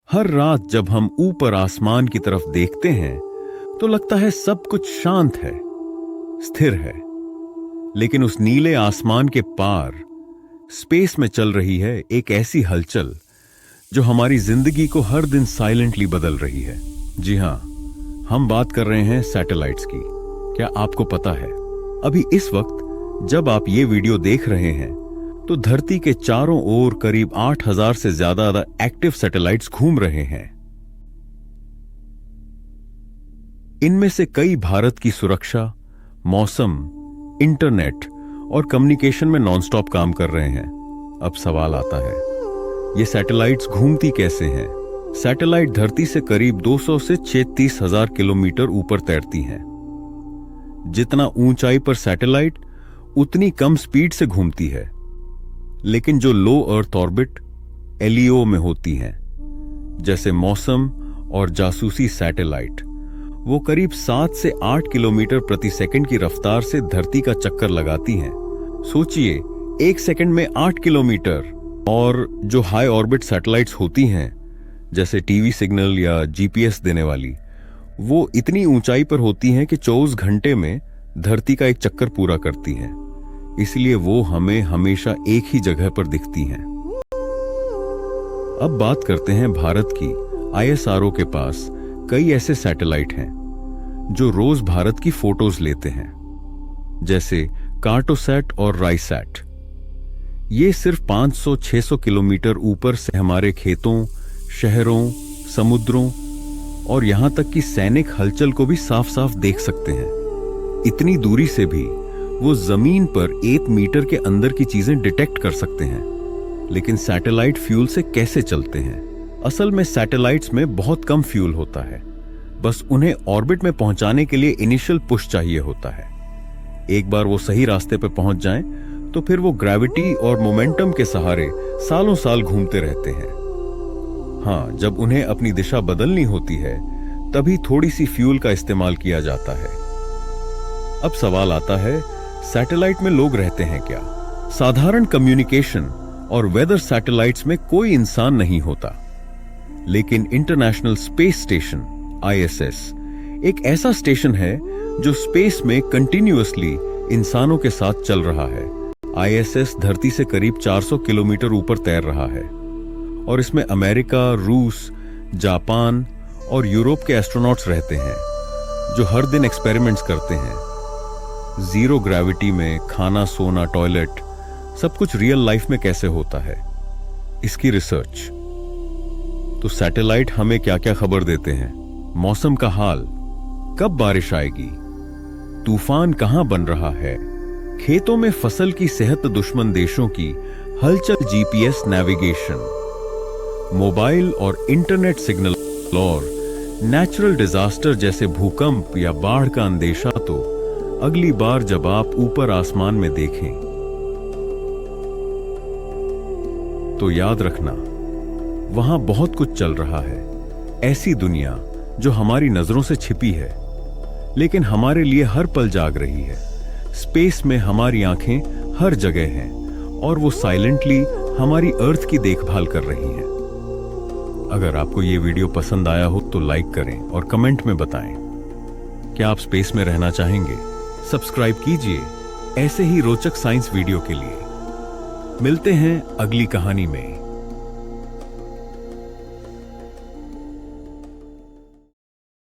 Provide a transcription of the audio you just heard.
हर रात जब हम ऊपर आसमान की तरफ देखते हैं तो लगता है सब कुछ शांत है, स्थिर है। लेकिन उस नीले आसमान के पार स्पेस में चल रही है एक ऐसी हलचल जो हमारी जिंदगी को हर दिन साइलेंटली बदल रही है। जी हां, हम बात कर रहे हैं सैटेलाइट्स की। क्या आपको पता है, अभी इस वक्त जब आप ये वीडियो देख रहे हैं तो धरती के चारों ओर करीब 8000 से ज्यादा एक्टिव सैटेलाइट्स घूम रहे हैं। इनमें से कई भारत की सुरक्षा, मौसम, इंटरनेट और कम्युनिकेशन में नॉनस्टॉप काम कर रहे हैं। अब सवाल आता है, ये सैटेलाइट्स घूमती कैसे हैं? सैटेलाइट धरती से करीब 200 से 36,000 किलोमीटर ऊपर तैरती हैं। जितना ऊंचाई पर सैटेलाइट, उतनी कम स्पीड से घूमती है। लेकिन जो लो अर्थ ऑर्बिट LEO में होती हैं, जैसे मौसम और जासूसी सैटेलाइट, वो करीब 7 से 8 किलोमीटर प्रति सेकंड की रफ्तार से धरती का चक्कर लगाती हैं। सोचिए, एक सेकंड में 8 किलोमीटर। और जो हाई ऑर्बिट सैटेलाइट्स होती हैं, जैसे टीवी सिग्नल या GPS देने वाली, वो इतनी ऊंचाई पर होती हैं कि 24 घंटे में धरती का एक चक्कर पूरा करती हैं। इसलिए वो हमें हमेशा एक ही जगह पर दिखती हैं। अब बात करते हैं भारत की। ISRO के पास कई ऐसे सैटेलाइट हैं जो रोज भारत की फोटोज लेते हैं, जैसे कार्टोसैट और राइसैट। ये सिर्फ 500-600 किलोमीटर ऊपर से हमारे खेतों, शहरों, समुद्रों और यहां तक कि सैनिक हलचल को भी साफ साफ देख सकते हैं। इतनी दूरी से भी वो जमीन पर 1 मीटर के अंदर की चीजें डिटेक्ट कर सकते हैं। लेकिन सैटेलाइट फ्यूल से कैसे चलते हैं? असल में सैटेलाइट्स में बहुत कम फ्यूल होता है, बस उन्हें ऑर्बिट में पहुंचाने के लिए इनिशियल पुश चाहिए होता है। एक बार वो सही रास्ते पर पहुंच जाएं, तो फिर वो ग्रेविटी और मोमेंटम के सहारे सालों साल घूमते रहते हैं। हाँ, जब उन्हें अपनी दिशा बदलनी होती है, तभी थोड़ी सी फ्यूल का इस्तेमाल किया जाता है। अब सवाल आता है, सैटेलाइट में लोग रहते हैं क्या? साधारण कम्युनिकेशन और वेदर सैटेलाइट्स में कोई इंसान नहीं होता, लेकिन इंटरनेशनल स्पेस स्टेशन ISS एक ऐसा स्टेशन है जो स्पेस में कंटिन्यूअसली इंसानों के साथ चल रहा है। ISS धरती से करीब 400 किलोमीटर ऊपर तैर रहा है और इसमें अमेरिका, रूस, जापान और यूरोप के एस्ट्रोनॉट्स रहते हैं जो हर दिन एक्सपेरिमेंट्स करते हैं। जीरो ग्रेविटी में खाना, सोना, टॉयलेट, सब कुछ रियल लाइफ में कैसे होता है, इसकी रिसर्च। तो सैटेलाइट हमें क्या क्या खबर देते हैं? मौसम का हाल, कब बारिश आएगी, तूफान कहां बन रहा है, खेतों में फसल की सेहत, दुश्मन देशों की हलचल, GPS नेविगेशन, मोबाइल और इंटरनेट सिग्नल और नेचुरल डिजास्टर जैसे भूकंप या बाढ़ का अंदेशा तो अगली बार जब आप ऊपर आसमान में देखें तो याद रखना, वहां बहुत कुछ चल रहा है। ऐसी दुनिया जो हमारी नजरों से छिपी है, लेकिन हमारे लिए हर पल जाग रही है। स्पेस में हमारी आंखें हर जगह हैं और वो साइलेंटली हमारी अर्थ की देखभाल कर रही हैं। अगर आपको ये वीडियो पसंद आया हो तो लाइक करें और कमेंट में बताएं, क्या आप स्पेस में रहना चाहेंगे? सब्सक्राइब कीजिए ऐसे ही रोचक साइंस वीडियो के लिए। मिलते हैं अगली कहानी में।